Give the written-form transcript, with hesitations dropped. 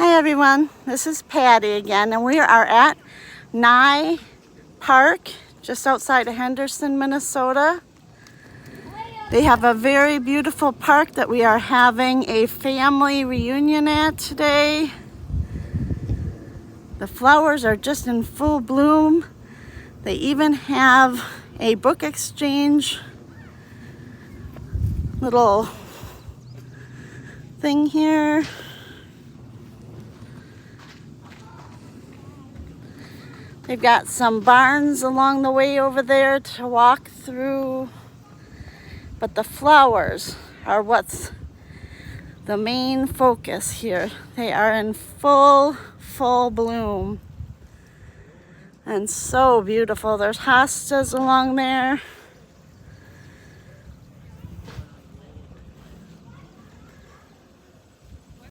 Hi everyone, this is Patty again, and we are at Nye Park, just outside of Henderson, Minnesota. They have a very beautiful park that we are having a family reunion at today. The flowers are just in full bloom. They even have a book exchange little thing here. They've got some barns along the way over there to walk through, but the flowers are what's the main focus here. They are in full bloom and so beautiful. There's hostas along there.